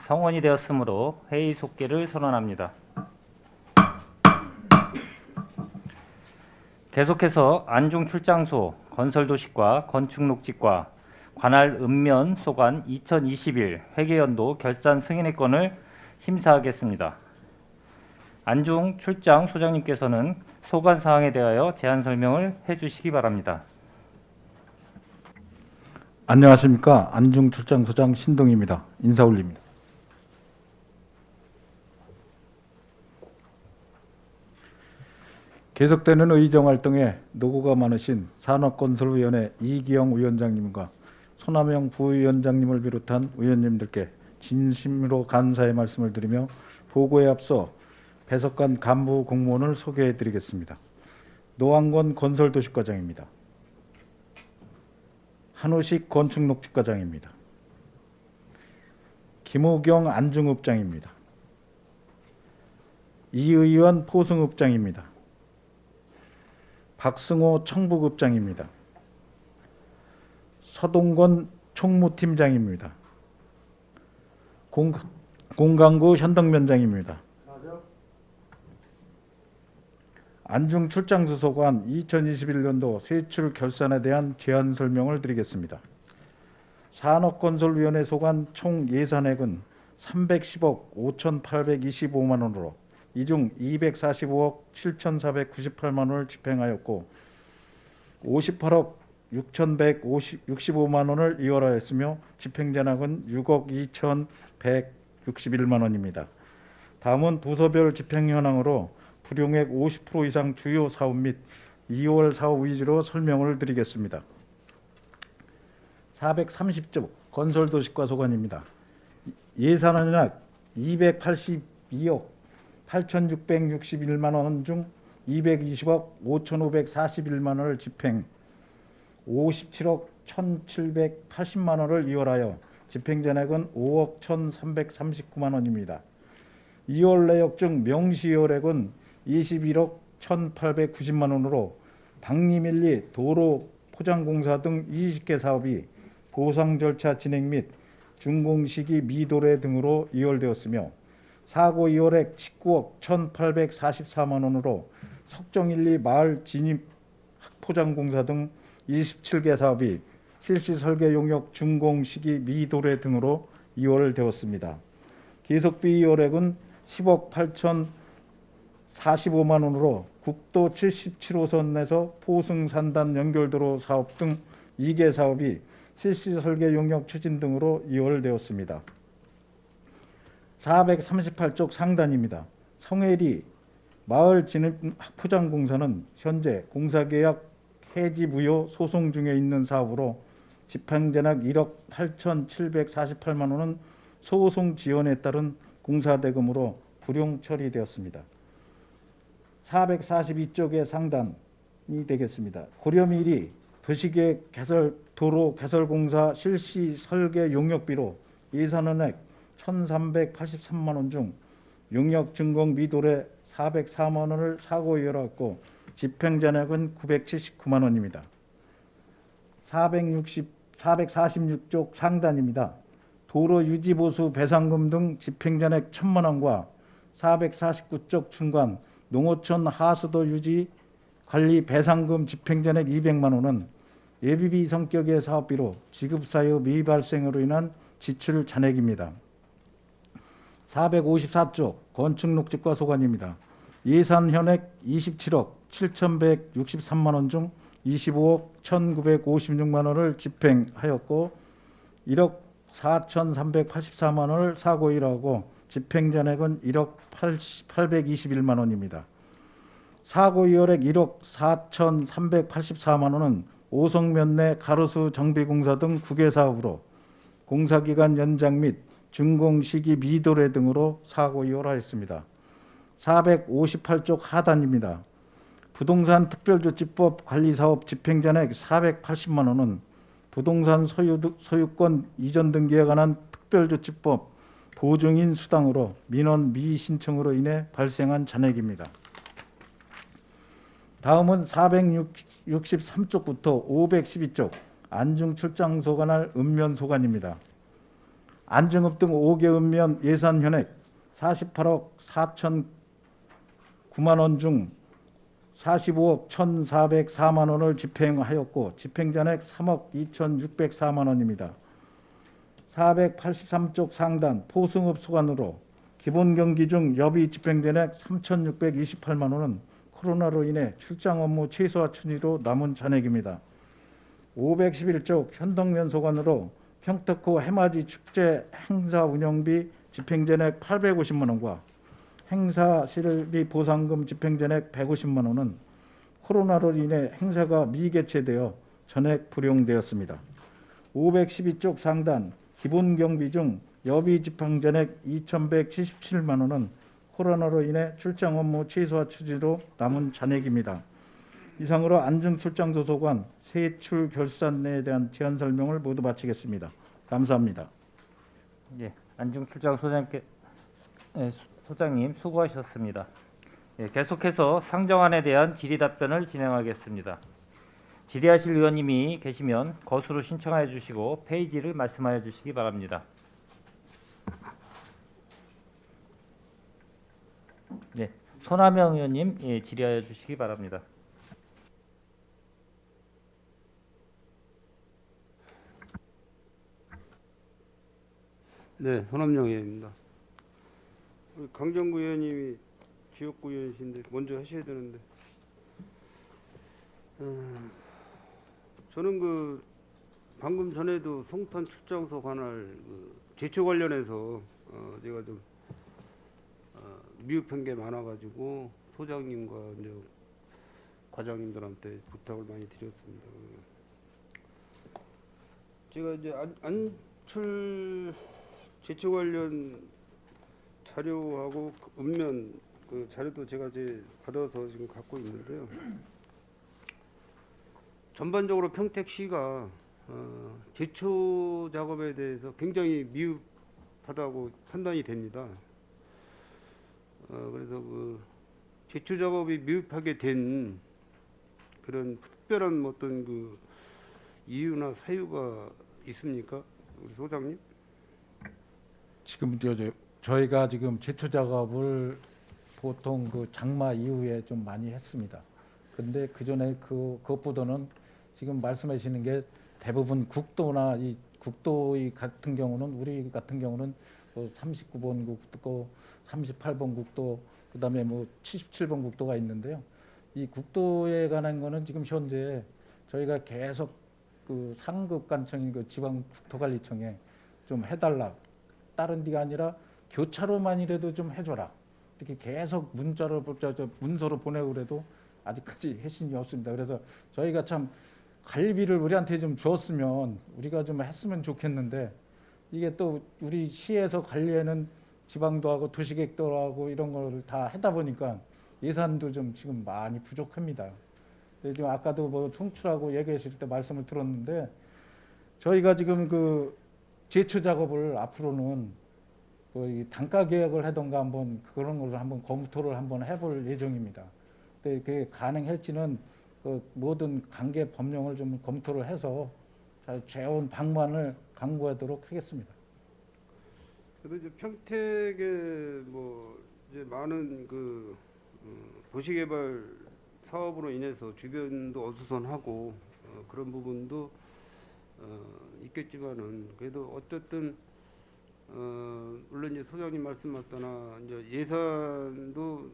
성원이 되었으므로 회의 속기를 선언합니다. 계속해서 안중 출장소, 건설도시과, 건축녹지과, 관할 읍면 소관 2021 회계연도 결산 승인의 건을 심사하겠습니다. 안중 출장 소장님께서는 소관 사항에 대하여 제안 설명을 해주시기 바랍니다. 안녕하십니까. 안중 출장 소장 신동입니다. 인사 올립니다. 계속되는 의정 활동에 노고가 많으신 산업건설위원회 이기영 위원장님과 손남영 부위원장님을 비롯한 위원님들께 진심으로 감사의 말씀을 드리며 보고에 앞서 배석관 간부 공무원을 소개해 드리겠습니다. 노한권 건설도시과장입니다. 한우식 건축녹지과장입니다. 김우경 안중읍장입니다. 이의원 포승읍장입니다. 박승호 청북읍장입니다. 서동건 총무팀장입니다. 공강구 현덕면장입니다. 안중 출장소관 2021년도 세출 결산에 대한 제안 설명을 드리겠습니다. 산업건설위원회 소관 총 예산액은 310억 5,825만 원으로 이 중 245억 7,498만 원을 집행하였고 58억 6,165만 원을 이월하였으며 집행잔액은 6억 2,161만 원입니다. 다음은 부서별 집행 현황으로 불용액 50% 이상 주요 사업 및 2월 사업 위주로 설명을 드리겠습니다. 430조 건설도시과 소관입니다. 예산은 약 282억 8,661만 원 중 220억 5,541만 원을 집행, 57억 1,780만 원을 이월하여 집행잔액은 5억 1,339만 원입니다. 2월 내역 중 명시이월액은 21억 1,890만 원으로 박리밀리 도로 포장공사 등 20개 사업이 보상 절차 진행 및 준공 시기 미도래 등으로 이월되었으며 사고 이월액 19억 1,844만 원으로 석정1, 2 마을 진입 포장공사 등 27개 사업이 실시 설계 용역 준공 시기 미도래 등으로 이월되었습니다. 계속비 이월액은 10억 8,045만 원으로 국도 77호선에서 포승 산단 연결도로 사업 등 2개 사업이 실시 설계 용역 추진 등으로 이월되었습니다. 438쪽 상단입니다. 성해리 마을 진입 포장공사는 현재 공사계약 해지 무효 소송 중에 있는 사업으로 집행잔액 1억 8,748만 원은 소송 지연에 따른 공사대금으로 불용 처리되었습니다. 442쪽의 상단이 되겠습니다. 고려미리 도시계획 개설 도로 개설공사 실시 설계 용역비로 예산은액 1,383만 원 중 용역 준공 미도래 404만 원을 사고 이월하였고 집행잔액은 979만 원입니다. 446쪽 상단입니다. 도로 유지보수 배상금 등 집행잔액 1,000만 원과 449쪽 중간 농어촌 하수도 유지 관리 배상금 집행잔액 200만 원은 예비비 성격의 사업비로 지급사유 미발생으로 인한 지출 잔액입니다. 454쪽 건축녹지과 소관입니다. 예산 현액 27억 7,163만 원 중 25억 1,956만 원을 집행하였고 1억 4,384만 원을 사고 이월하고 집행잔액은 1억 821만 원입니다. 사고 이월액 1억 4,384만 원은 오성면 내 가로수 정비공사 등 9개 사업으로 공사기간 연장 및 준공 시기 미도래 등으로 사고 이월하였습니다. 458쪽 하단입니다. 부동산 특별조치법 관리사업 집행잔액 480만 원은 부동산 소유권 이전 등기에 관한 특별조치법 보증인 수당으로 민원 미신청으로 인해 발생한 잔액입니다. 다음은 463쪽부터 512쪽 안중 출장소관할 읍면 소관입니다. 안정읍 등 5개 읍면 예산 현액 48억 4천 9만 원 중 45억 1,404만 원을 집행하였고 집행잔액 3억 2,604만 원입니다. 483쪽 상단 포승읍 소관으로 기본 경비 중 여비 집행잔액 3,628만 원은 코로나로 인해 출장 업무 최소화 추진으로 남은 잔액입니다. 511쪽 현덕면 소관으로 평택호 해맞이 축제 행사 운영비 집행잔액 850만 원과 행사 실비 보상금 집행잔액 150만 원은 코로나로 인해 행사가 미개최되어 전액 불용되었습니다. 512쪽 상단 기본 경비 중 여비 집행잔액 2,177만 원은 코로나로 인해 출장 업무 최소화 추진으로 남은 잔액입니다. 이상으로 안중출장소 소관 세출 결산에 대한 제안 설명을 모두 마치겠습니다. 감사합니다. 예, 안중출장 소장님 수고하셨습니다. 예, 계속해서 상정안에 대한 질의 답변을 진행하겠습니다. 질의하실 의원님이 계시면 거수로 신청하여 주시고 페이지를 말씀하여 주시기 바랍니다. 네, 손하명 의원님 질의하여 주시기 바랍니다. 네, 손함영 의원입니다. 우리 강정구 의원님이 지역구 의원이신데 먼저 하셔야 되는데, 저는 그 방금 전에도 송탄 출장소 관할 제초 관련해서 제가 좀 미흡한 게 많아가지고 소장님과 이제 과장님들한테 부탁을 많이 드렸습니다. 제가 이제 안출 제초 관련 자료하고 읍면 그 자료도 제가 이제 받아서 지금 갖고 있는데요. 전반적으로 평택시가 제초 작업에 대해서 굉장히 미흡하다고 판단이 됩니다. 그래서 그 제초 작업이 미흡하게 된 그런 특별한 어떤 그 이유나 사유가 있습니까, 우리 소장님? 지금 저희가 지금 제초 작업을 보통 그 장마 이후에 좀 많이 했습니다. 근데 그 전에 그것보다는 지금 말씀하시는 게 대부분 국도나 이 국도의 같은 경우는 우리 같은 경우는 39번 국도, 38번 국도, 그다음에 77번 국도가 있는데요. 이 국도에 관한 거는 지금 현재 저희가 계속 그 상급관청인 그 지방국토관리청에 좀 해달라. 다른 데가 아니라 교차로만이라도 좀 해줘라. 이렇게 계속 문서로 보내고 그래도 아직까지 해신이 없습니다. 그래서 저희가 참 관리비를 우리한테 좀 줬으면 우리가 좀 했으면 좋겠는데 이게 또 우리 시에서 관리에는 지방도 하고 도시계획도 하고 이런 걸 다 하다 보니까 예산도 좀 지금 많이 부족합니다. 지금 아까도 송출하고 얘기하실 때 말씀을 들었는데 저희가 지금 그 제초 작업을 앞으로는 이 단가 계약을 하던가 한번 그런 걸 한번 검토를 한번 해볼 예정입니다. 근데 그게 가능할지는 그 모든 관계 법령을 좀 검토를 해서 잘 좋은 방안을 강구하도록 하겠습니다. 그래도 이제 평택에 이제 많은 그 도시개발 사업으로 인해서 주변도 어수선하고 그런 부분도 있겠지만은 그래도 어쨌든 물론 이제 소장님 말씀하셨다나 이제 예산도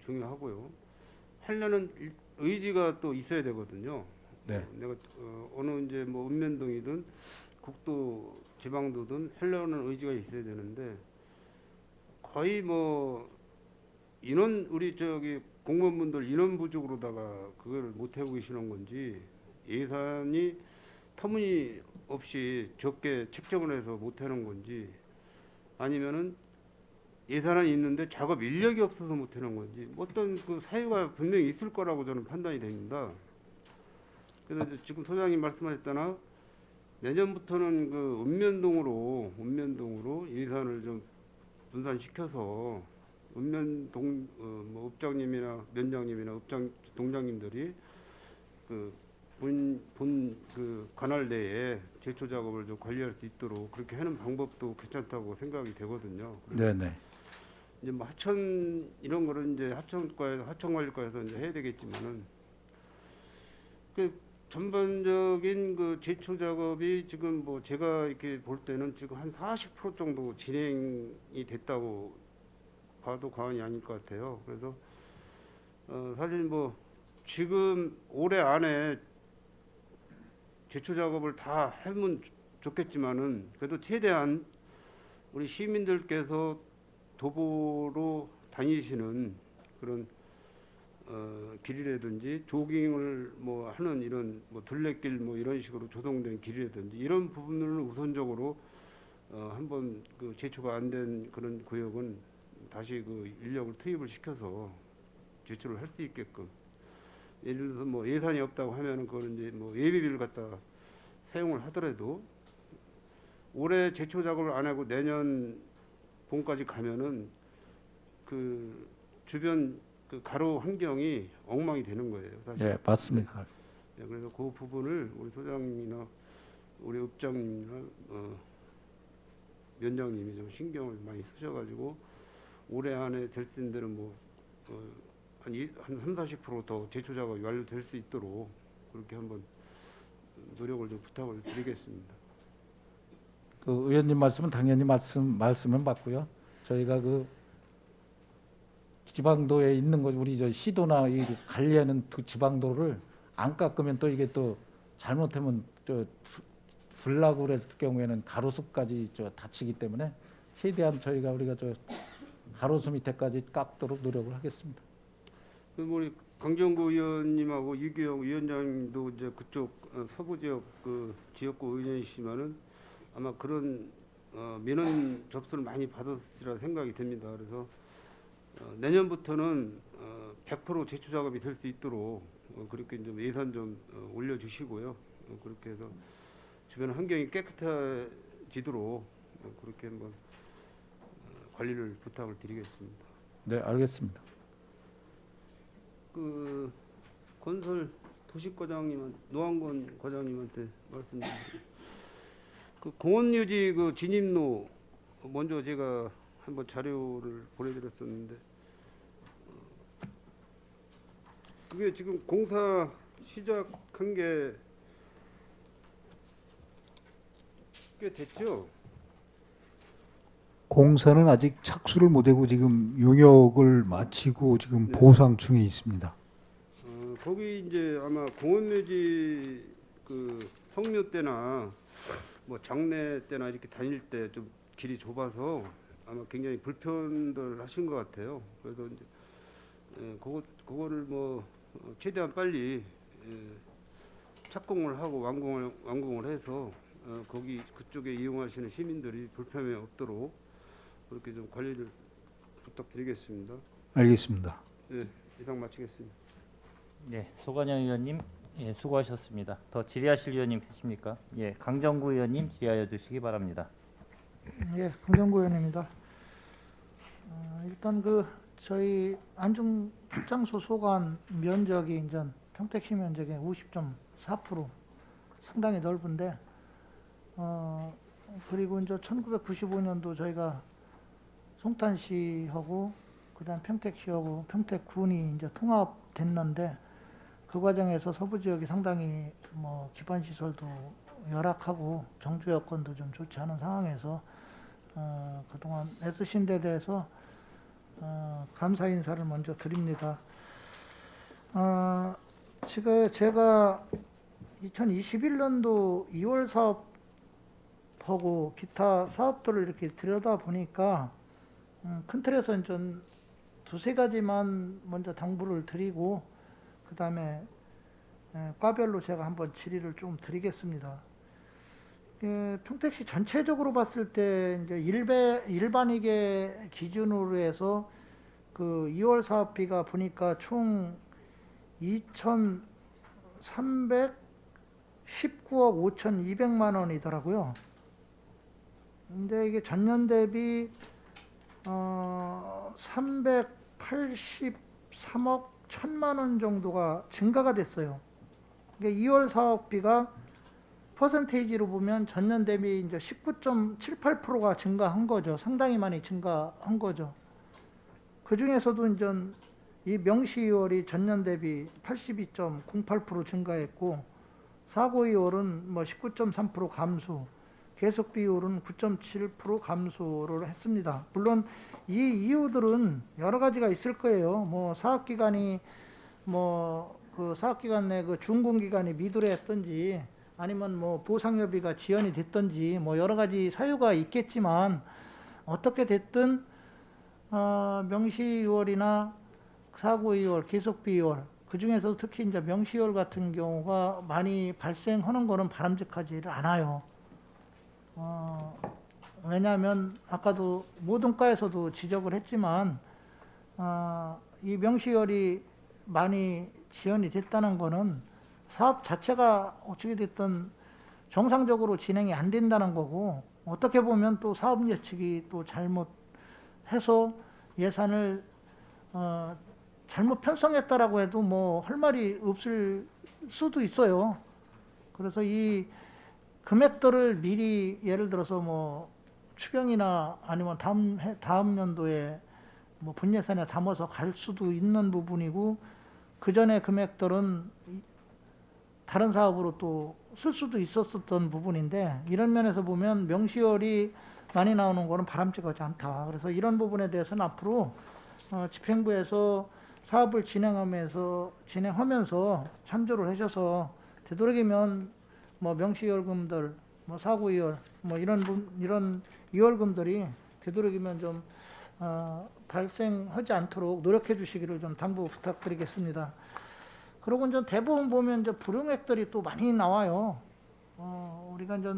중요하고요. 하려는 의지가 또 있어야 되거든요. 네. 내가 어느 이제 읍면동이든 국도 지방도든 하려는 의지가 있어야 되는데 거의 인원 우리 공무원분들 인원 부족으로다가 그걸 못 하고 계시는 건지 예산이 터무니없이 적게 책정을 해서 못 하는 건지 아니면은 예산은 있는데 작업 인력이 없어서 못 하는 건지 어떤 그 사유가 분명히 있을 거라고 저는 판단이 됩니다. 그래서 이제 지금 소장님 말씀하셨다나 내년부터는 그 읍면동으로 예산을 좀 분산시켜서 읍면동 읍장님이나 면장님이나 동장님들이 그 본 그 관할 내에 제초 작업을 좀 관리할 수 있도록 그렇게 하는 방법도 괜찮다고 생각이 되거든요. 네네. 이제 뭐 하천 이런 거를 이제 하천관리과에서 이제 해야 되겠지만은 그 전반적인 그 제초 작업이 지금 뭐 제가 이렇게 볼 때는 지금 한 40% 정도 진행이 됐다고 봐도 과언이 아닐 것 같아요. 그래서 사실 뭐 지금 올해 안에 제초 작업을 다 하면 좋겠지만은 그래도 최대한 우리 시민들께서 도보로 다니시는 그런 길이라든지 조깅을 뭐 하는 이런 뭐 둘레길 뭐 이런 식으로 조성된 길이라든지 이런 부분을 우선적으로 한번 그 제초가 안 된 그런 구역은 다시 그 인력을 투입을 시켜서 제초를 할 수 있게끔, 예를 들어서 뭐 예산이 없다고 하면은 그거는 이제 뭐 예비비를 갖다 사용을 하더라도 올해 제초 작업을 안 하고 내년 봄까지 가면은 그 주변 그 가로 환경이 엉망이 되는 거예요, 사실. 예, 맞습니다. 네, 그래서 그 부분을 우리 소장님이나 우리 읍장님이나 면장님이 좀 신경을 많이 쓰셔가지고 올해 안에 될 수 있는 데는 뭐 한 30-40%더 제초 작업이 완료될 수 있도록 그렇게 한번 노력을 좀 부탁을 드리겠습니다. 그 의원님 말씀은 당연히 말씀은 맞고요. 저희가 그 지방도에 있는 것 우리 저 시도나 이 관리하는 그 지방도를 안 깎으면 또 이게 또 잘못하면 저 불나고 그럴 경우에는 가로수까지 저 다치기 때문에 최대한 우리가 저 가로수 밑에까지 깎도록 노력을 하겠습니다. 그 우리 강정구 의원님하고 이규영 위원장님도 이제 그쪽 서부 지역 그 지역구 의원이시지만은 아마 그런 민원 접수를 많이 받았으리라 생각이 됩니다. 그래서 내년부터는 100% 제초 작업이 될 수 있도록 그렇게 좀 예산 좀 올려주시고요. 그렇게 해서 주변 환경이 깨끗해지도록 그렇게 한번 관리를 부탁을 드리겠습니다. 네, 알겠습니다. 그 건설 도시과장님한테 노한건 과장님한테 말씀드립니다. 그 공원유지 그 진입로 먼저 제가 한번 자료를 보내드렸었는데 그게 지금 공사 시작한 게 꽤 됐죠? 공사는 아직 착수를 못하고 지금 용역을 마치고 지금 네. 보상 중에 있습니다. 거기 이제 아마 공원묘지 그 성묘 때나 뭐 장례 때나 이렇게 다닐 때 좀 길이 좁아서 아마 굉장히 불편들 하신 것 같아요. 그래서 이제 그거를 뭐 최대한 빨리 착공을 하고 완공을 해서 거기 그쪽에 이용하시는 시민들이 불편함이 없도록 그렇게 좀 관리를 부탁드리겠습니다. 알겠습니다. 네, 이상 마치겠습니다. 네, 소관영 의원님, 예, 수고하셨습니다. 더 질의하실 의원님 계십니까? 예, 강정구 의원님 질의하여 주시기 바랍니다. 예, 강정구 의원입니다. 일단 그 저희 안중 출장소 소관 면적이 이제 평택시 면적의 50.4% 상당히 넓은데 그리고 이제 1995년도 저희가 송탄시하고 그다음 평택시하고 평택군이 이제 통합됐는데 그 과정에서 서부 지역이 상당히 뭐 기반 시설도 열악하고 정주 여건도 좀 좋지 않은 상황에서 그동안 애쓰신 데 대해서 감사 인사를 먼저 드립니다. 지금 제가 2021년도 2월 사업하고 기타 사업들을 이렇게 들여다 보니까 큰 틀에서 좀 두세 가지만 먼저 당부를 드리고 그 다음에 과별로 제가 한번 질의를 좀 드리겠습니다. 평택시 전체적으로 봤을 때 이제 일반이계 기준으로 해서 그 2월 사업비가 보니까 총 2,319억 5,200만 원이더라고요. 근데 이게 전년 대비 383억 1,000만 원 정도가 증가가 됐어요. 그러니까 2월 사업비가 퍼센테이지로 보면 전년 대비 이제 19.78%가 증가한 거죠. 상당히 많이 증가한 거죠. 그 중에서도 이제 이 명시 2월이 전년 대비 82.08% 증가했고, 사고 2월은 뭐 19.3% 감소, 계속 비율은 9.7% 감소를 했습니다. 물론 이 이유들은 여러 가지가 있을 거예요. 뭐 사업기간이 뭐 그 사업기간 내 그 준공기간이 미도했던지, 아니면 뭐 보상여비가 지연이 됐던지, 뭐 여러 가지 사유가 있겠지만, 어떻게 됐든 명시 2월이나 사고 2월, 계속비 2월, 그 중에서 특히 이제 명시 2월 같은 경우가 많이 발생하는 거는 바람직하지를 않아요. 왜냐하면 아까도 모든 과에서도 지적을 했지만, 이 명시 2월이 많이 지연이 됐다는 거는 사업 자체가 어떻게 됐든 정상적으로 진행이 안 된다는 거고, 어떻게 보면 또 사업 예측이 또 잘못해서 예산을 잘못 편성했다라고 해도 뭐 할 말이 없을 수도 있어요. 그래서 이 금액들을 미리 예를 들어서 뭐 추경이나 아니면 다음 연도에 뭐 분예산에 담아서 갈 수도 있는 부분이고, 그 전에 금액들은 다른 사업으로 또 쓸 수도 있었던 부분인데, 이런 면에서 보면 명시월이 많이 나오는 거는 바람직하지 않다. 그래서 이런 부분에 대해서는 앞으로 집행부에서 사업을 진행하면서 참조를 하셔서 되도록이면 뭐 명시월금들, 뭐 사고이월, 뭐 이런 이월금들이 되도록이면 좀 발생하지 않도록 노력해 주시기를 좀 당부 부탁드리겠습니다. 그리고 이제 대부분 보면 이제 불용액들이 또 많이 나와요. 우리가 이제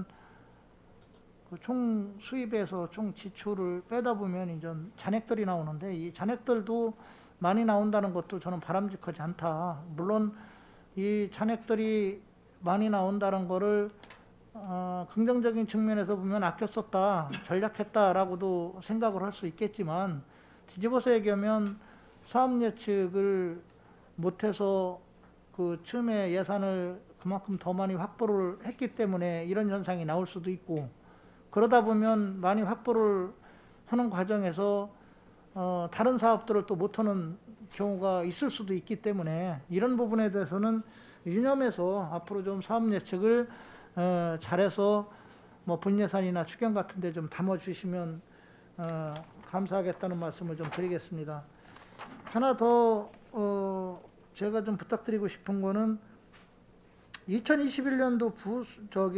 그 총 수입에서 총 지출을 빼다 보면 이제 잔액들이 나오는데, 이 잔액들도 많이 나온다는 것도 저는 바람직하지 않다. 물론 이 잔액들이 많이 나온다는 거를 긍정적인 측면에서 보면 아껴 썼다, 전략했다라고도 생각을 할 수 있겠지만, 뒤집어서 얘기하면 사업 예측을 못해서 그 처음에 예산을 그만큼 더 많이 확보를 했기 때문에 이런 현상이 나올 수도 있고, 그러다 보면 많이 확보를 하는 과정에서 다른 사업들을 또 못하는 경우가 있을 수도 있기 때문에, 이런 부분에 대해서는 유념해서 앞으로 좀 사업 예측을 잘해서 뭐 분예산이나 추경 같은 데 좀 담아주시면 감사하겠다는 말씀을 좀 드리겠습니다. 하나 더 제가 좀 부탁드리고 싶은 거는 2021년도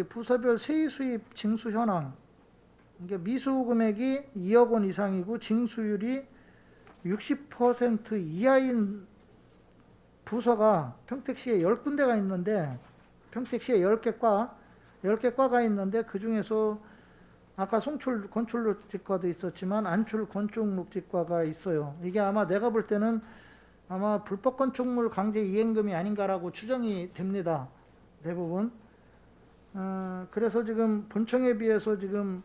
부서별 세의 수입 징수 현황, 이게 미수 금액이 2억 원 이상이고 징수율이 60% 이하인 부서가 평택시에 10군데가 있는데, 평택시에 10개 과가 있는데, 그 중에서 아까 송출 건축록직과도 있었지만 안출 건축록직과가 있어요. 이게 아마 내가 볼 때는 아마 불법 건축물 강제 이행금이 아닌가라고 추정이 됩니다. 대부분. 그래서 지금 본청에 비해서 지금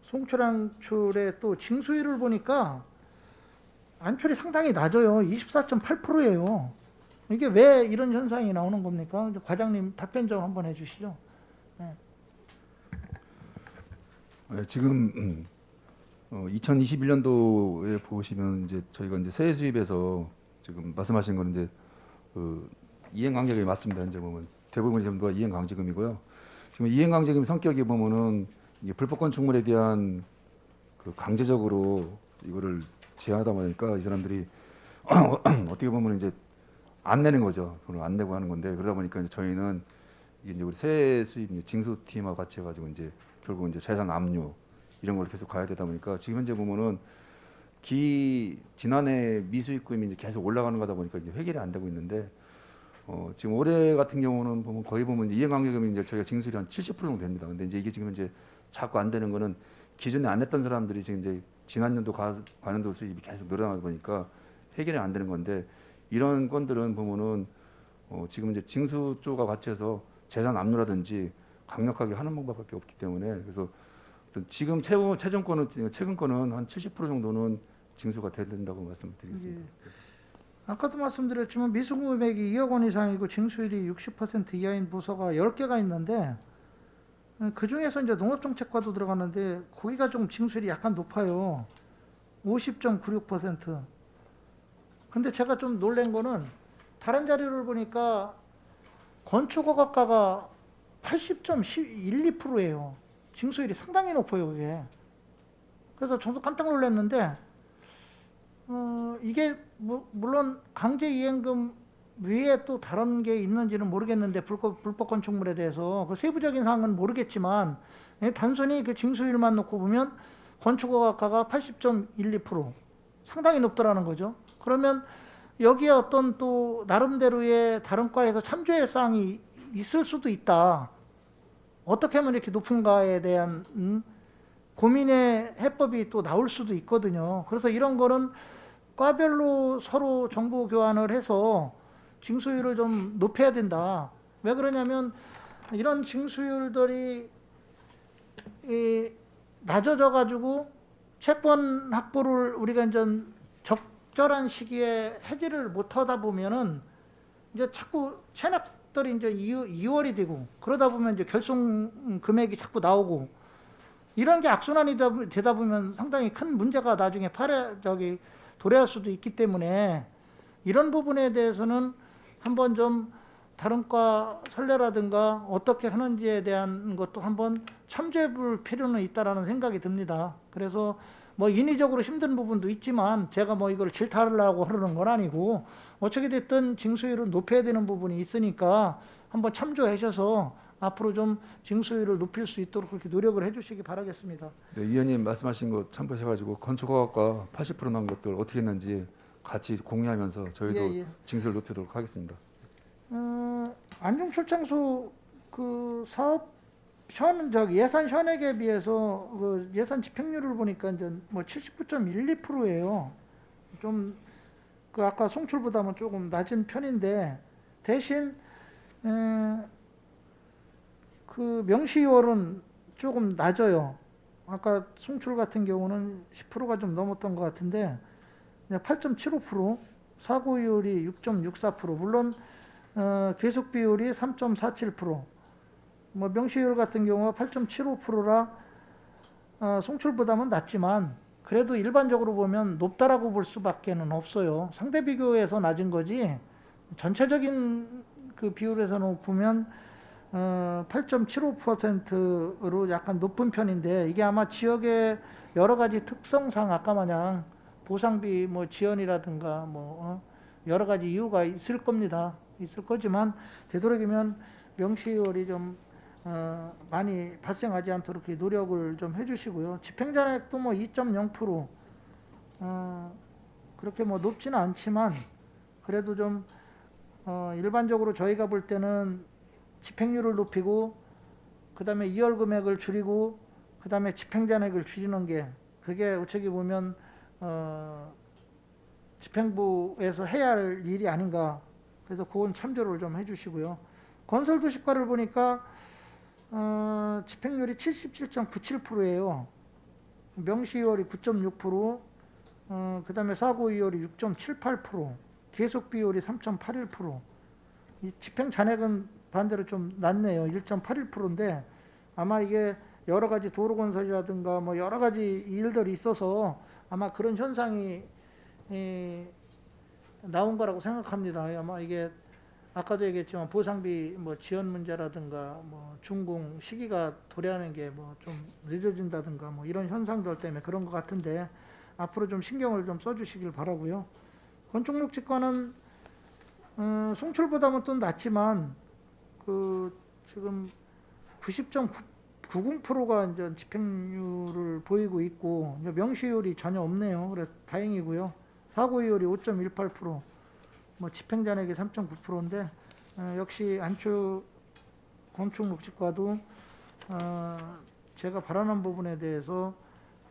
송출안출의 또 징수율을 보니까 안출이 상당히 낮아요. 24.8%예요. 이게 왜 이런 현상이 나오는 겁니까? 과장님 답변 좀 한번 해주시죠. 네. 네, 지금 2021년도에 보시면 이제 저희가 이제 세액 수입에서 지금 말씀하신 거는 이제 그 이행강제금이 맞습니다. 이제 보면 대부분이 전부 다 이행강제금이고요. 지금 이행강제금 성격이 보면은 이게 불법 건축물에 대한 그 강제적으로 이거를 제한하다 보니까 이 사람들이 어떻게 보면 이제 안 내는 거죠. 돈을 안 내고 하는 건데, 그러다 보니까 이제 저희는 이게 이제 우리 세액 수입 징수팀하고 같이 해가지고 이제 결국 이제 재산 압류 이런 걸 계속 가야 되다 보니까 지금 현재 보면은 지난해 미수입금이 이제 계속 올라가는 거다 보니까 이제 해결이 안 되고 있는데, 지금 올해 같은 경우는 보면 거의 보면 이행강제금이 이제 저희가 징수율이 한 70% 정도 됩니다. 근데 이제 이게 지금 이제 자꾸 안 되는 거는 기존에 안 냈던 사람들이 지금 이제 지난년도 관연도 수입이 계속 늘어나다 보니까 해결이 안 되는 건데, 이런 건들은 보면은 지금 이제 징수 쪽과 같이 해서 재산 압류라든지 강력하게 하는 방법밖에 없기 때문에, 그래서 지금 최근 거는 한 70% 정도는 징수가 돼야 된다고 말씀드리겠습니다. 아까도 말씀드렸지만 미수금 금액이 2억 원 이상이고 징수율이 60% 이하인 부서가 10개가 있는데 그 중에서 이제 농업정책과도 들어가는데 거기가 좀 징수율이 약간 높아요. 50.96%. 근데 제가 좀 놀란 거는 다른 자료를 보니까 건축허가가가 80.12%예요. 징수율이 상당히 높아요, 그게. 그래서 저도 깜짝 놀랐는데 이게 물론 강제이행금 외에 또 다른 게 있는지는 모르겠는데 불법 건축물에 대해서 그 세부적인 사항은 모르겠지만 단순히 그 징수율만 놓고 보면 건축허가가가 80.12% 상당히 높더라는 거죠. 그러면 여기에 어떤 또 나름대로의 다른 과에서 참조할 사항이 있을 수도 있다. 어떻게 하면 이렇게 높은가에 대한 고민의 해법이 또 나올 수도 있거든요. 그래서 이런 거는 과별로 서로 정보 교환을 해서 징수율을 좀 높여야 된다. 왜 그러냐면 이런 징수율들이 낮아져 가지고 채권 확보를 우리가 이제 적절한 시기에 해지를 못 하다 보면은 이제 자꾸 체납들이 이제 2월이 되고 그러다 보면 이제 결손 금액이 자꾸 나오고 이런 게 악순환이 되다 보면 상당히 큰 문제가 나중에 도래할 수도 있기 때문에 이런 부분에 대해서는 한번 좀 다른 과 선례라든가 어떻게 하는지에 대한 것도 한번 참조해 볼 필요는 있다라는 생각이 듭니다. 그래서 뭐 인위적으로 힘든 부분도 있지만 제가 뭐 이걸 질타하려고 하는 건 아니고 어떻게 됐든 징수율을 높여야 되는 부분이 있으니까 한번 참조해 주셔서 앞으로 좀 징수율을 높일 수 있도록 그렇게 노력을 해 주시기 바라겠습니다. 네, 위원님 말씀하신 거 참고하셔가지고 건축허가가 80% 나온 것들 어떻게 했는지 같이 공유하면서 저희도 예. 징수를 높이도록 하겠습니다. 안중출장소 그 사업 예산 현액에 비해서 그 예산 집행률을 보니까 이제 뭐 79.12%예요. 좀 그 아까 송출보다는 조금 낮은 편인데 대신 그 명시월은 조금 낮아요. 아까 송출 같은 경우는 10%가 좀 넘었던 것 같은데 8.75%, 사고율이 6.64%, 물론 계속 비율이 3.47%, 뭐 명시율 같은 경우가 8.75%라 송출보다는 낮지만 그래도 일반적으로 보면 높다라고 볼 수밖에는 없어요. 상대 비교에서 낮은 거지 전체적인 그 비율에서 보면 8.75%로 약간 높은 편인데 이게 아마 지역의 여러 가지 특성상 아까 마냥 보상비 뭐 지연이라든가 뭐 여러 가지 이유가 있을 겁니다. 있을 거지만 되도록이면 명시율이 좀 많이 발생하지 않도록 이렇게 노력을 좀 해주시고요. 집행잔액도 뭐 2.0% 그렇게 뭐 높지는 않지만 그래도 좀 일반적으로 저희가 볼 때는 집행률을 높이고 그 다음에 이월 금액을 줄이고 그 다음에 집행잔액을 줄이는 게 그게 어떻게 보면 집행부에서 해야 할 일이 아닌가. 그래서 그건 참조를 좀 해주시고요. 건설도시과를 보니까 집행률이 77.97%예요. 명시이월이 9.6%, 그 다음에 사고이월이 6.78%, 계속비율이 3.81%. 이 집행잔액은 반대로 좀 낮네요. 1.81%인데 아마 이게 여러 가지 도로건설이라든가 뭐 여러 가지 일들이 있어서 아마 그런 현상이 나온 거라고 생각합니다. 아마 이게 아까도 얘기했지만 보상비 뭐 지연 문제라든가 뭐 준공 시기가 도래하는 게 뭐 좀 늦어진다든가 뭐 이런 현상들 때문에 그런 것 같은데 앞으로 좀 신경을 좀 써주시길 바라고요. 건축목지과는 송출보다는 또 낮지만 그 지금 90.90%가 이제 집행률을 보이고 있고 명시율이 전혀 없네요. 그래서 다행이고요. 사고이율이 5.18%, 뭐 집행잔액이 3.9%인데 역시 안주 건축목지과도 제가 바라는 부분에 대해서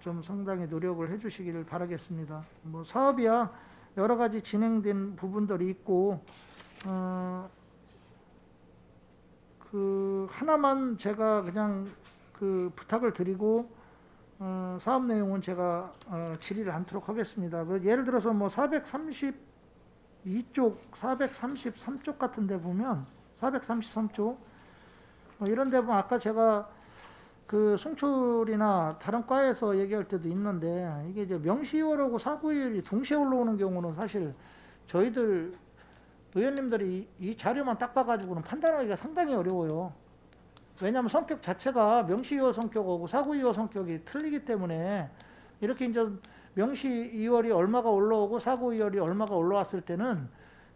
좀 상당히 노력을 해주시기를 바라겠습니다. 뭐 사업이야 여러 가지 진행된 부분들이 있고 그 하나만 제가 그냥 그 부탁을 드리고 사업 내용은 제가 질의를 않도록 하겠습니다. 그 예를 들어서 뭐 430 이쪽 433쪽 같은 데 보면 433쪽 이런 데 보면 아까 제가 그 송출이나 다른 과에서 얘기할 때도 있는데 이게 이제 명시이월하고 사고이월이 동시에 올라오는 경우는 사실 저희들 의원님들이 이 자료만 딱 봐가지고는 판단하기가 상당히 어려워요. 왜냐하면 성격 자체가 명시이월 성격하고 사고이월 성격이 틀리기 때문에 이렇게 이제 명시이월이 얼마가 올라오고 사고이월이 얼마가 올라왔을 때는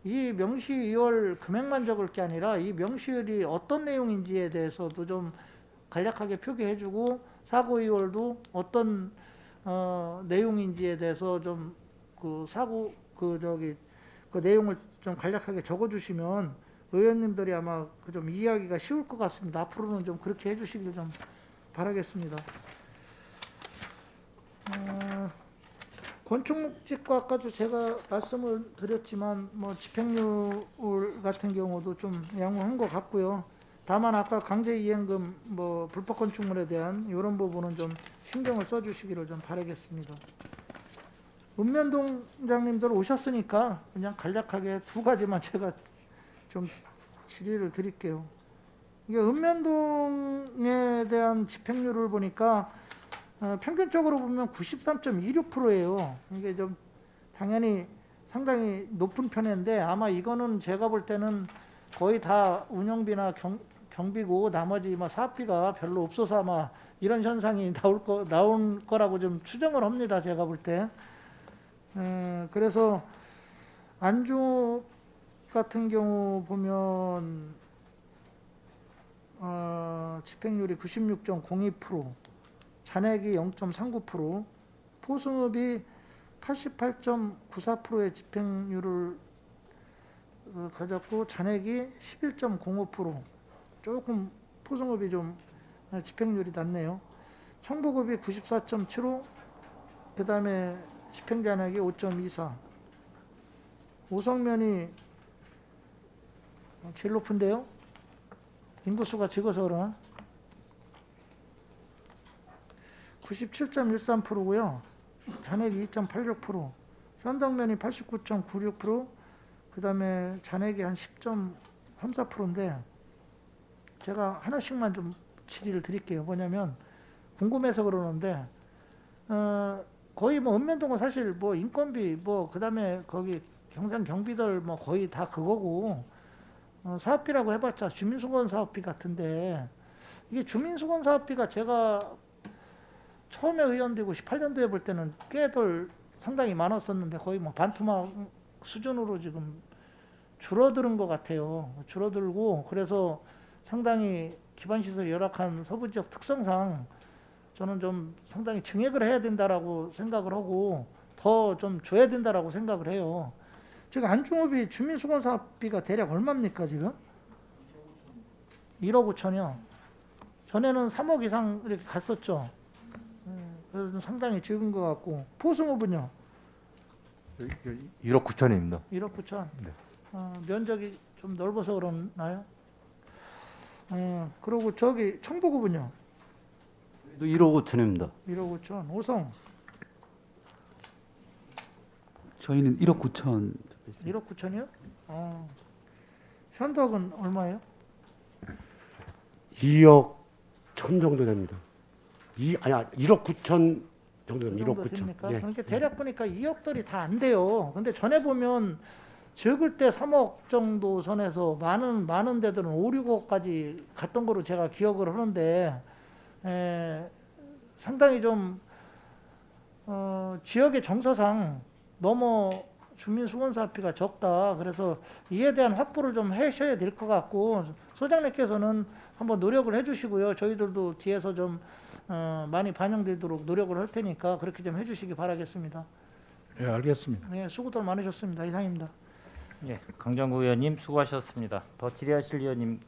이 명시이월 금액만 적을 게 아니라 이 명시이월이 어떤 내용인지에 대해서도 좀 간략하게 표기해주고 사고이월도 어떤 내용인지에 대해서 좀 그 내용을 좀 간략하게 적어주시면 의원님들이 아마 그 좀 이해하기가 쉬울 것 같습니다. 앞으로는 좀 그렇게 해주시길 좀 바라겠습니다. 건축목지과 아까도 제가 말씀을 드렸지만 뭐 집행유예 같은 경우도 좀 양호한 것 같고요. 다만 아까 강제이행금 뭐 불법 건축물에 대한 이런 부분은 좀 신경을 써주시기를 좀 바라겠습니다. 읍면동장님들 오셨으니까 그냥 간략하게 두 가지만 제가 좀 질의를 드릴게요. 이게 읍면동에 대한 집행률을 보니까 평균적으로 보면 93.26%예요. 이게 좀 당연히 상당히 높은 편인데 아마 이거는 제가 볼 때는 거의 다 운영비나 경비고 나머지 사업비가 별로 없어서 아마 이런 현상이 나올 거라고 좀 추정을 합니다. 제가 볼 때. 그래서 안주 같은 경우 보면 집행률이 96.02%, 잔액이 0.39%, 포승업이 88.94%의 집행률을 가졌고 잔액이 11.05%, 조금 포승업이 좀 집행률이 낮네요. 청보급이 94.75, 그 다음에 집행잔액이 5.24. 오성면이 제일 높은데요. 인구수가 적어서 그러나 97.13%고요. 잔액이 2.86%, 현덕면이 89.96%, 그 다음에 잔액이 한 10.34%인데 제가 하나씩만 좀 질의를 드릴게요. 뭐냐면 궁금해서 그러는데 거의 뭐 읍면동은 사실 뭐 인건비 뭐 그 다음에 거기 경상 경비들 뭐 거의 다 그거고 사업비라고 해봤자 주민수건 사업비 같은데 이게 주민수건 사업비가 제가 처음에 의원 되고 18년도에 볼 때는 꽤들 상당히 많았었는데 거의 뭐 반토막 수준으로 지금 줄어드는 것 같아요. 줄어들고 그래서 상당히 기반시설이 열악한 서부지역 특성상 저는 좀 상당히 증액을 해야 된다라고 생각을 하고 더 좀 줘야 된다라고 생각을 해요. 지금 안중업이 주민수건 사업비가 대략 얼마입니까 지금? 1억 5천이요. 전에는 3억 이상 이렇게 갔었죠. 그래서 상당히 적은 것 같고 포승업은요? 1억 9천입니다. 1억 9천. 네. 면적이 좀 넓어서 그러나요? 그리고 저기 청보급은요? 1억 5천입니다. 1억 5천. 오성 저희는 1억 9천. 1억 9천이요? 현덕은 얼마예요? 2억 1천 정도 됩니다. 1억 9천 정도 됩니다. 1억 9천. 됩니까? 예. 그러니까 대략 보니까 2억들이 다 안 돼요. 근데 전에 보면 적을 때 3억 정도 선에서 많은 데들은 5, 6억까지 갔던 거로 제가 기억을 하는데 상당히 좀 지역의 정서상 너무 주민수건사업비가 적다. 그래서 이에 대한 확보를 좀 하셔야 될 것 같고 소장님께서는 한번 노력을 해주시고요. 저희들도 뒤에서 좀 많이 반영되도록 노력을 할 테니까 그렇게 좀 해주시기 바라겠습니다. 예, 알겠습니다. 네, 수고들 많으셨습니다. 이상입니다. 예, 강정구 의원님 수고하셨습니다. 더 질의하실 의원님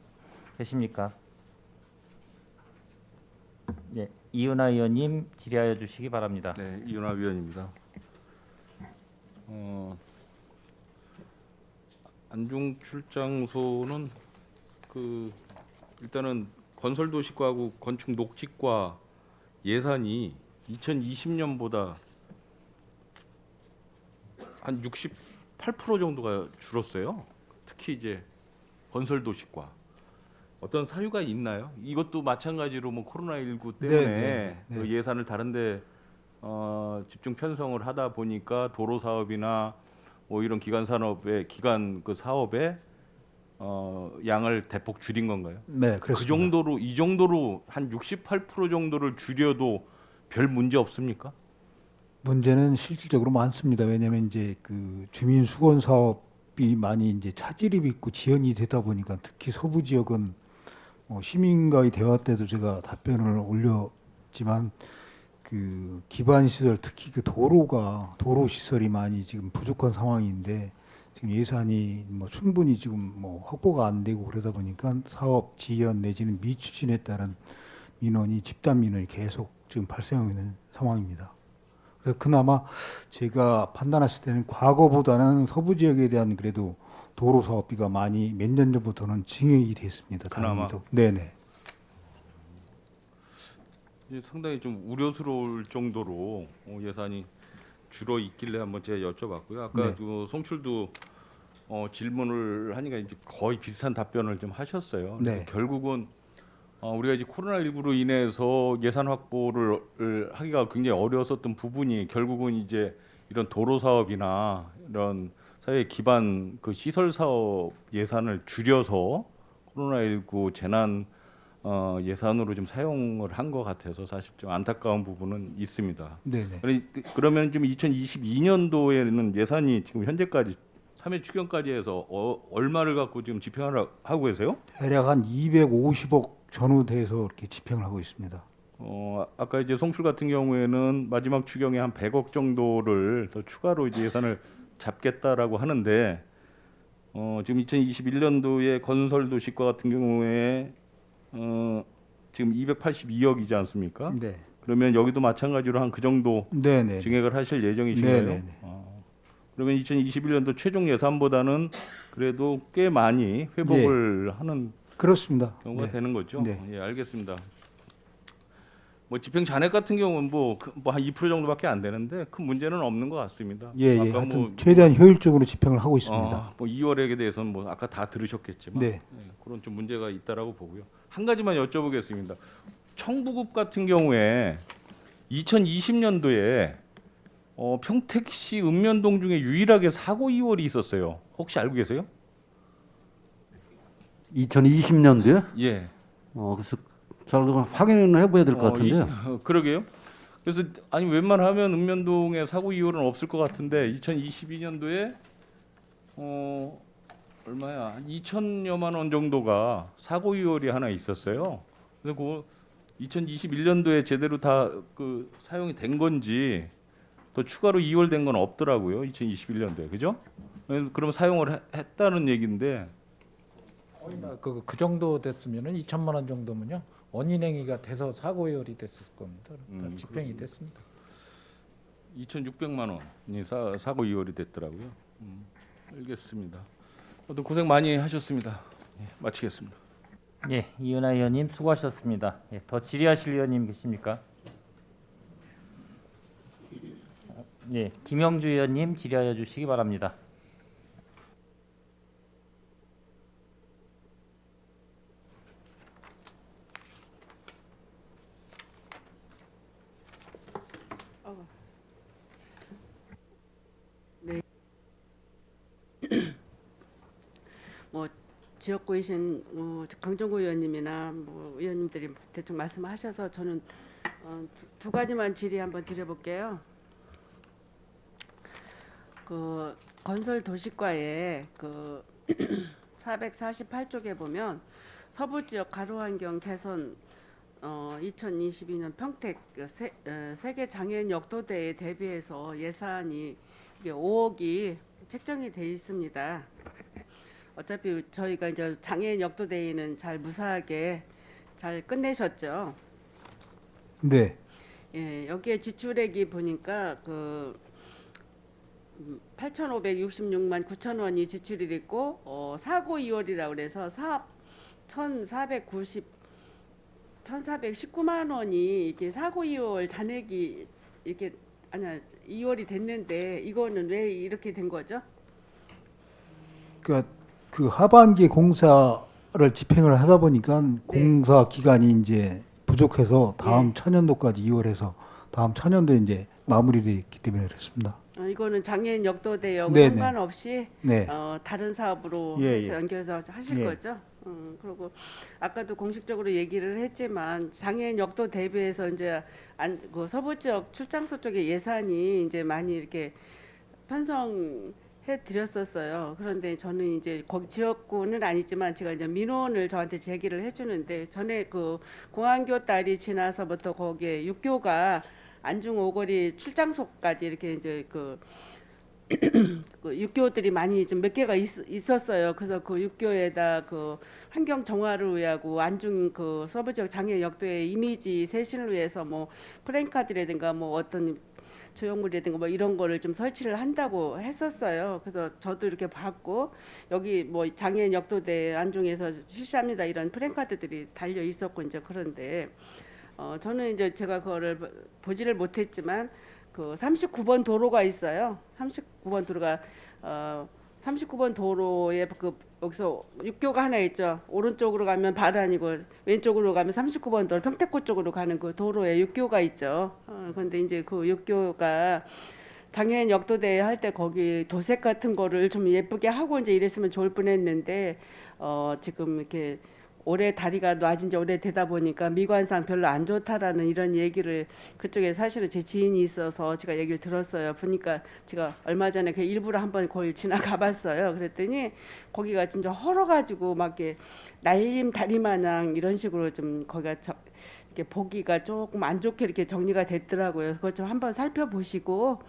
계십니까? 예, 이은하 의원님 질의하여 주시기 바랍니다. 네, 이윤하 위원입니다. 안중 출장소는 일단은 건설도시과하고 건축녹지과 예산이 2020년보다 한 8% 정도가 줄었어요. 특히 이제 건설 도시과 어떤 사유가 있나요? 이것도 마찬가지로 뭐 코로나19 때문에 네. 그 예산을 다른데 집중 편성을 하다 보니까 도로 사업이나 뭐 이런 기간 산업의 기간 그 사업에 양을 대폭 줄인 건가요? 네, 그 그렇습니다. 정도로 이 정도로 한 68% 정도를 줄여도 별 문제 없습니까? 문제는 실질적으로 많습니다. 왜냐하면 이제 그 주민 수건 사업이 많이 이제 차질이 있고 지연이 되다 보니까 특히 서부 지역은 시민과의 대화 때도 제가 답변을 올렸지만 그 기반 시설 특히 그 도로 시설이 많이 지금 부족한 상황인데 지금 예산이 뭐 충분히 지금 뭐 확보가 안 되고 그러다 보니까 사업 지연 내지는 미추진에 따른 민원이 집단 민원이 계속 지금 발생하고 있는 상황입니다. 그래서 그나마 제가 판단했을 때는 과거보다는 서부 지역에 대한 그래도 도로 사업비가 많이 몇 년 전부터는 증액이 됐습니다. 그나마? 다행히도. 네네. 이제 상당히 좀 우려스러울 정도로 예산이 줄어 있길래 한번 제가 여쭤봤고요. 아까 네. 그 송출도 질문을 하니까 이제 거의 비슷한 답변을 좀 하셨어요. 네. 결국은 우리가 이제 코로나19로 인해서 예산 확보를 하기가 굉장히 어려웠었던 부분이 결국은 이제 이런 도로 사업이나 이런 사회 기반 그 시설 사업 예산을 줄여서 코로나19 재난 예산으로 좀 사용을 한 것 같아서 사실 좀 안타까운 부분은 있습니다. 네네. 그러면 지금 2022년도에는 예산이 지금 현재까지 3회 추경까지 해서 얼마를 갖고 지금 집행을 하고 계세요? 대략 한 250억 전후돼서 이렇게 집행을 하고 있습니다. 아까 이제 송출 같은 경우에는 마지막 추경에 한 100억 정도를 더 추가로 이제 예산을 잡겠다라고 하는데 지금 2021년도에 건설 도시과 같은 경우에 지금 282억이지 않습니까? 네. 그러면 여기도 마찬가지로 한 그 정도 네네. 증액을 하실 예정이신가요? 네네네. 그러면 2021년도 최종 예산보다는 그래도 꽤 많이 회복을 하는 그렇습니다. 경우가 네. 되는 거죠? 네. 예, 알겠습니다. 뭐 집행 잔액 같은 경우는 뭐 한 2% 정도밖에 안 되는데 큰 문제는 없는 것 같습니다. 예, 예. 아까 하여튼 최대한 효율적으로 집행을 하고 있습니다. 뭐 2월액에 대해서는 뭐 아까 다 들으셨겠지만 네. 예, 그런 좀 문제가 있다라고 보고요. 한 가지만 여쭤보겠습니다. 청부급 같은 경우에 2020년도에 평택시 읍면동 중에 유일하게 사고 이월이 있었어요. 혹시 알고 계세요? 2020년도에? 예. 그래서 잘 확인을 해봐야 될 것 같은데요. 그러게요. 그래서 아니 웬만하면 읍면동에 사고 이월은 없을 것 같은데 2022년도에 얼마야? 한 2천여만 원 정도가 사고 이월이 하나 있었어요. 그래서 그 2021년도에 제대로 다 그 사용이 된 건지 더 추가로 이월된 건 없더라고요. 2021년도에 그죠? 그럼 사용을 했다는 얘기인데 거의 다 그 정도 됐으면은 2천만 원 정도면요 원인행위가 돼서 사고율이 됐을 겁니다. 그러니까 집행이 됐습니다. 2,600만 원이 사고 이월이 됐더라고요. 알겠습니다. 또 고생 많이 하셨습니다. 예, 마치겠습니다. 예, 이은하 의원님 수고하셨습니다. 예, 더 질의하실 의원님 계십니까? 예, 김영주 의원님 질의하여 주시기 바랍니다. 뭐 지역구이신 강정구 의원님이나 뭐 의원님들이 대충 말씀하셔서 저는 두 가지만 질의 한번 드려볼게요. 그 건설 도시과에 그 448쪽에 보면 서부 지역 가로 환경 개선 2022년 평택 세계 장애인 역도대에 대비해서 예산이 이게 5억이 책정이 돼 있습니다. 어차피 저희가 이제 장애인 역도대회는 잘 무사하게 잘 끝내셨죠. 네. 예, 여기에 지출액이 보니까 그 8,566만 9천 원이 지출이 됐고 사고 이월이라고 그래서 사업 1,419만 원이 이게 사고 이월 잔액이 이렇게 아니야 이월이 됐는데 이거는 왜 이렇게 된 거죠? 그러니까 그 하반기 공사를 집행을 하다 보니까 네. 공사 기간이 이제 부족해서 다음 네. 차년도까지 2월에서 다음 차년도에 이제 마무리됐기 때문에 그렇습니다. 이거는 장애인 역도대하고 네네. 상관없이 네. 다른 사업으로 예, 해서 예. 연결해서 하실 예. 거죠? 그리고 아까도 공식적으로 얘기를 했지만 장애인 역도 대비해서 이제 그 서부 지역 출장소 쪽에 예산이 이제 많이 이렇게 편성해 드렸었어요. 그런데 저는 이제 거기 지역구는 아니지만 제가 이제 민원을 저한테 제기를 해주는데 전에 그 공안교 딸이 지나서부터 거기에 육교가 안중 오거리 출장소까지 이렇게 이제 그 육교들이 많이 좀 몇 개가 있었어요. 그래서 그 육교에다 그 환경 정화를 위하고 안중 그 서부 지역 장애 역도의 이미지 쇄신을 위해서 뭐 플랜카드라든가 뭐 어떤 조형물이라든가 뭐 이런 거를 좀 설치를 한다고 했었어요. 그래서 저도 이렇게 봤고 여기 뭐 장애인 역도대 안중에서 실시합니다 이런 플랜카드들이 달려 있었고 이제 그런데 저는 이제 제가 그거를 보지를 못했지만 그 39번 도로가 있어요. 39번 도로가 39번 도로에 그 여기서 육교가 하나 있죠. 오른쪽으로 가면 바단이고 왼쪽으로 가면 39번 도로 평택고 쪽으로 가는 그 도로에 육교가 있죠. 그런데 이제 그 육교가 장애인 역도대 할 때 거기 도색 같은 거를 좀 예쁘게 하고 이제 이랬으면 좋을 뻔했는데 지금 이렇게 올해 다리가 놔진 지 오래되다 보니까 미관상 별로 안 좋다라는 이런 얘기를 그쪽에 사실은 제 지인이 있어서 제가 얘기를 들었어요. 보니까 제가 얼마 전에 그 일부러 한번 거기 지나가 봤어요. 그랬더니 거기가 진짜 헐어가지고 막 이렇게 날림 다리 마냥 이런 식으로 좀 거기가 이렇게 보기가 조금 안 좋게 이렇게 정리가 됐더라고요. 그것 좀 한번 살펴보시고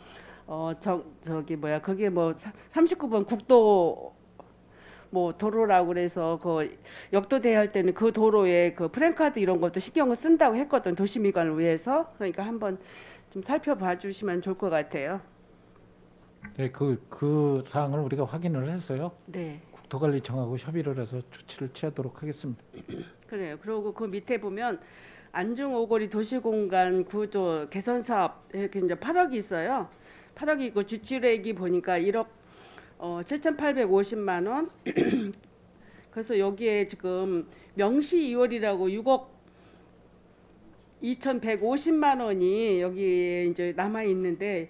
저기 뭐야 그게 뭐 39번 국도 뭐 도로라고 그래서 그 역도대회 할 때는 그 도로에 그 프랜카드 이런 것도 신경을 쓴다고 했거든 도시미관을 위해서. 그러니까 한번 좀 살펴봐 주시면 좋을 것 같아요. 네, 그 사항을 우리가 확인을 했어요. 네, 국토관리청하고 협의를 해서 조치를 취하도록 하겠습니다. 그래요. 그리고 그 밑에 보면 안중 오거리 도시공간 구조 개선 사업 이렇게 이제 8억이 있어요. 8억이 있고 지출액이 보니까 1억 7,850만 원. 그래서 여기에 지금 명시 2월이라고 6억 2,150만 원이 여기 이제 남아 있는데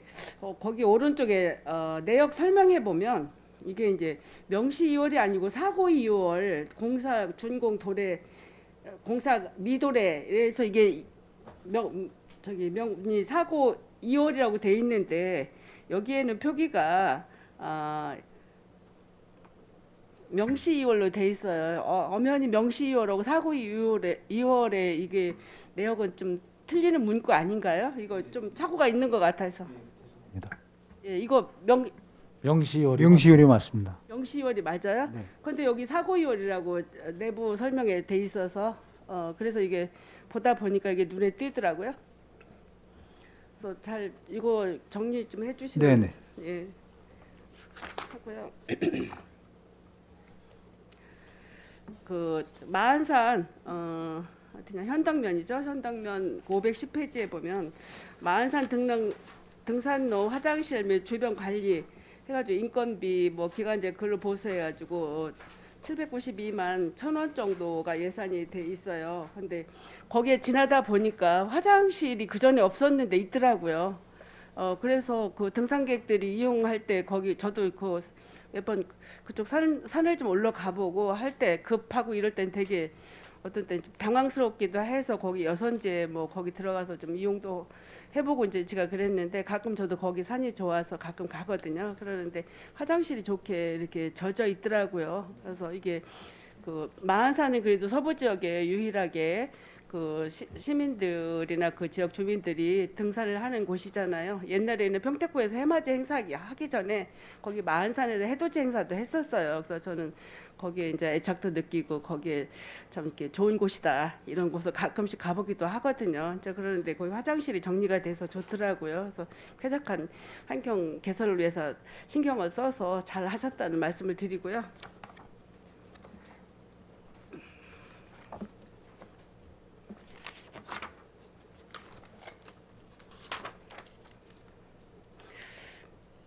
거기 오른쪽에 내역 설명해 보면 이게 이제 명시 2월이 아니고 사고 2월 공사 준공 도래 공사 미도래에서 이게 명이 사고 2월이라고 돼 있는데 여기에는 표기가 명시 2월로 돼 있어요. 엄연히 명시 2월하고 사고 2월에 이게 내역은 좀 틀리는 문구 아닌가요? 이거 좀 착오가 있는 것 같아서. 예, 이거 명시월이 명시율이 맞습니다. 명시 2월이 맞아요? 네. 근데 여기 사고 2월이라고 내부 설명에 돼 있어서 그래서 이게 보다 보니까 이게 눈에 띄더라고요. 그래서 잘 이거 정리 좀 해주시면 네네. 예. 하고요. 그 마한산 어디냐 현덕면이죠. 현덕면 510페이지에 보면 마한산 등산로 화장실 및 주변 관리 해가지고 인건비 뭐 기간제 글로 보수해가지고 792만 1,000원 정도가 예산이 돼 있어요. 근데 거기에 지나다 보니까 화장실이 그 전에 없었는데 있더라고요. 그래서 그 등산객들이 이용할 때 거기 저도 그 몇 번 그쪽 산을 좀 올라가 보고 할 때 급하고 이럴 땐 되게 어떤 때 좀 당황스럽기도 해서 거기 여선제 뭐 거기 들어가서 좀 이용도 해보고 이제 제가 그랬는데 가끔 저도 거기 산이 좋아서 가끔 가거든요. 그러는데 화장실이 좋게 이렇게 젖어 있더라고요. 그래서 이게 그 마한산은 그래도 서부 지역에 유일하게 그 시민들이나 그 지역 주민들이 등산을 하는 곳이잖아요. 옛날에는 평택구에서 해맞이 행사 하기 전에 거기 마한산에서 해돋이 행사도 했었어요. 그래서 저는 거기에 이제 애착도 느끼고 거기에 참 이렇게 좋은 곳이다 이런 곳을 가끔씩 가보기도 하거든요. 이제 그러는데 거기 화장실이 정리가 돼서 좋더라고요. 그래서 쾌적한 환경 개선을 위해서 신경을 써서 잘 하셨다는 말씀을 드리고요.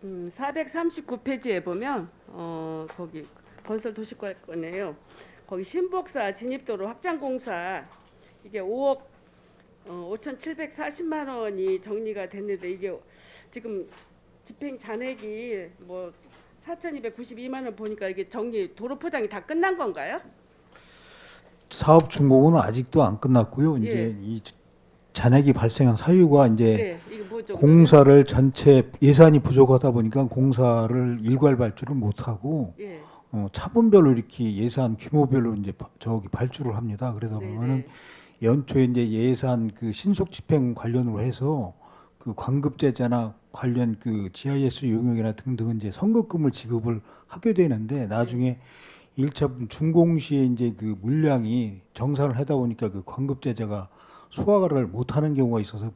음, 439페이지에 보면 거기 건설 도시과건이에요. 거기 신복사 진입도로 확장공사 이게 5억 5,740만 원이 정리가 됐는데 이게 지금 집행 잔액이 뭐 4,292만 원 보니까 이게 정리 도로 포장이 다 끝난 건가요? 사업 준공은 아직도 안 끝났고요. 예. 이제 이 잔액이 발생한 사유가 이제 네, 이게 뭐죠? 공사를 전체 예산이 부족하다 보니까 공사를 일괄 발주를 못 하고 예. 차분별로 이렇게 예산 규모별로 이제 발주를 합니다. 그러다 네, 보면은 네. 연초에 이제 예산 그 신속 집행 관련으로 해서 그 관급제자나 관련 그 GIS 용역이나 등등은 이제 선급금을 지급을 하게 되는데 나중에 1차 준공 시에 이제 그 물량이 정산을 하다 보니까 그 관급제자가 소화를 못하는 경우가 있어서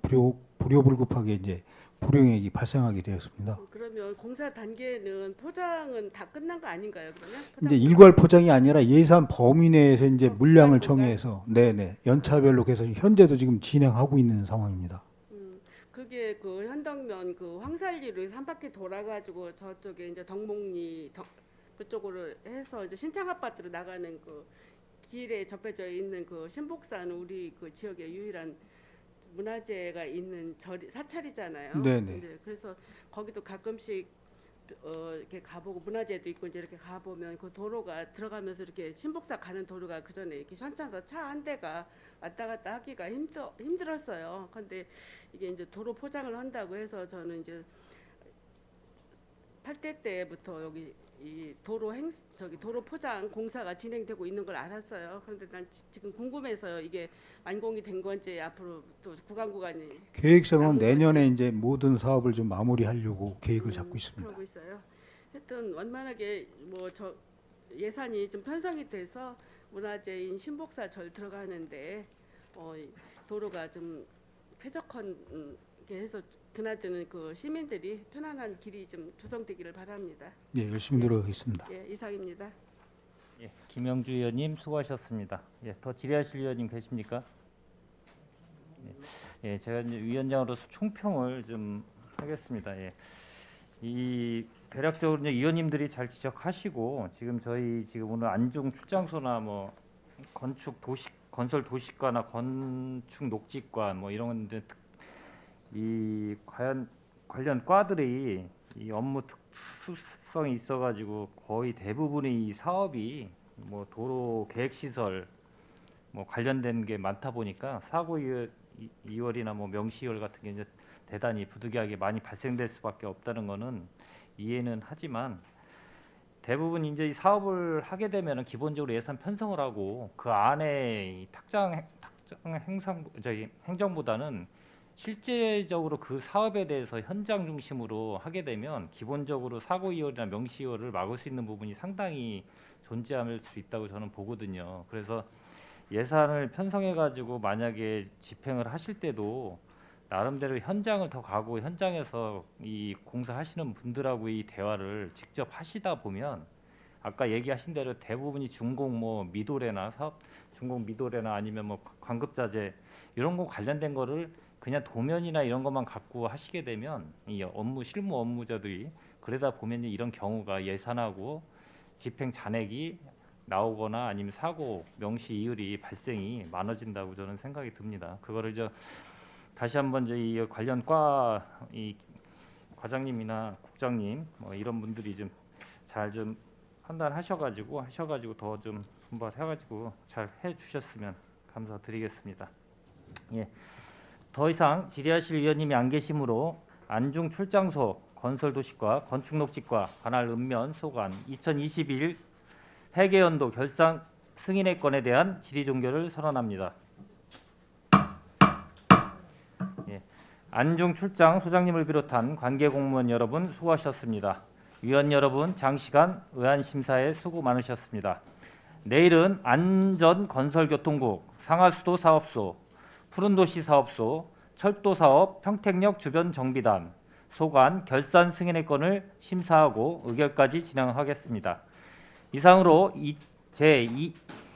불효불급하게 이제 불용액이 발생하게 되었습니다. 그러면 공사 단계는 포장은 다 끝난 거 아닌가요? 그러면 이제 일괄 포장이 아니라 예산 범위 내에서 이제 어, 물량을 포장 정해서 네네 연차별로 해서 현재도 지금 진행하고 있는 상황입니다. 그게 그 현덕면 그 황살리로 한 바퀴 돌아가지고 저쪽에 이제 덕목리 그쪽으로 해서 이제 신창 아파트로 나가는 그 길에 접해져 있는 그 신복사는 우리 그 지역의 유일한 문화재가 있는 사찰이잖아요. 네네. 네, 그래서 거기도 가끔씩 이렇게 가보고 문화재도 있고 이제 이렇게 가보면 그 도로가 들어가면서 이렇게 신복사 가는 도로가 그 전에 이렇게 현창서 차 한 대가 왔다 갔다 하기가 힘들었어요. 근데 이게 이제 도로 포장을 한다고 해서 저는 이제 8대 때부터 여기 이 도로 포장 공사가 진행되고 있는 걸 알았어요. 그런데 난 지금 궁금해서요. 이게 완공이 된 건지 앞으로 또 구간이 계획상은 남은 내년에 건지. 이제 모든 사업을 좀 마무리하려고 계획을 잡고 있습니다. 그러고 있어요. 하여튼 원만하게 뭐 저 예산이 좀 편성이 돼서 문화재인 신복사 절 들어가는데 이 도로가 좀 쾌적하게 해서 드나드는 그 시민들이 편안한 길이 좀 조성되기를 바랍니다. 네, 열심히 노력하겠습니다. 예, 이상입니다. 예, 김영주 의원님 수고하셨습니다. 예, 더 질의하실 의원님 계십니까? 예, 제가 이제 위원장으로서 총평을 좀 하겠습니다. 예. 이 대략적으로 이제 의원님들이 잘 지적하시고 지금 저희 지금 오늘 안중 출장소나 뭐 건설 도시과나 건축 녹지과 뭐 이런 건데 이 관련 과들이 이 업무 특수성이 있어가지고 거의 대부분의 이 사업이 뭐 도로 계획 시설 뭐 관련된 게 많다 보니까 사고 이월이나 뭐 명시이월 같은 게 이제 대단히 부득이하게 많이 발생될 수밖에 없다는 거는 이해는 하지만 대부분 이제 이 사업을 하게 되면은 기본적으로 예산 편성을 하고 그 안에 이 탁장 행정보다는 실제적으로 그 사업에 대해서 현장 중심으로 하게 되면 기본적으로 사고 이월이나 명시 이월을 막을 수 있는 부분이 상당히 존재할 수 있다고 저는 보거든요. 그래서 예산을 편성해 가지고 만약에 집행을 하실 때도 나름대로 현장을 더 가고 현장에서 이 공사하시는 분들하고 이 대화를 직접 하시다 보면 아까 얘기하신 대로 대부분이 준공 뭐 미도래나 사업 준공 미도래나 아니면 뭐 관급자재 이런 거 관련된 거를 그냥 도면이나 이런 것만 갖고 하시게 되면 이 실무 업무자들이 그러다 보면 이런 경우가 예산하고 집행 잔액이 나오거나 아니면 사고 명시 이율이 발생이 많아진다고 저는 생각이 듭니다. 그거를 다시 한번 이 관련 과 이 과장님이나 국장님 뭐 이런 분들이 좀 잘 좀 판단하셔가지고 더 좀 분발해가지고 잘 해주셨으면 감사드리겠습니다. 예. 더 이상 질의하실 의원님이 안 계시므로 안중 출장소 건설도시과 건축녹지과 관할 읍면 소관 2021 회계연도 결산 승인의 건에 대한 질의 종결을 선언합니다. 예. 안중 출장 소장님을 비롯한 관계 공무원 여러분 수고하셨습니다. 위원 여러분 장시간 의안 심사에 수고 많으셨습니다. 내일은 안전건설교통국 상하수도 사업소, 푸른도시 사업소, 철도사업 평택역 주변 정비단, 소관 결산 승인의 건을 심사하고 의결까지 진행하겠습니다. 이상으로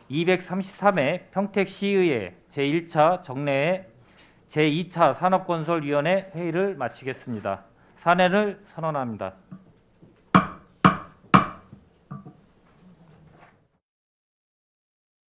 제233회 평택시의회 제1차 정례회 제2차 산업건설위원회 회의를 마치겠습니다. 산회를 선언합니다.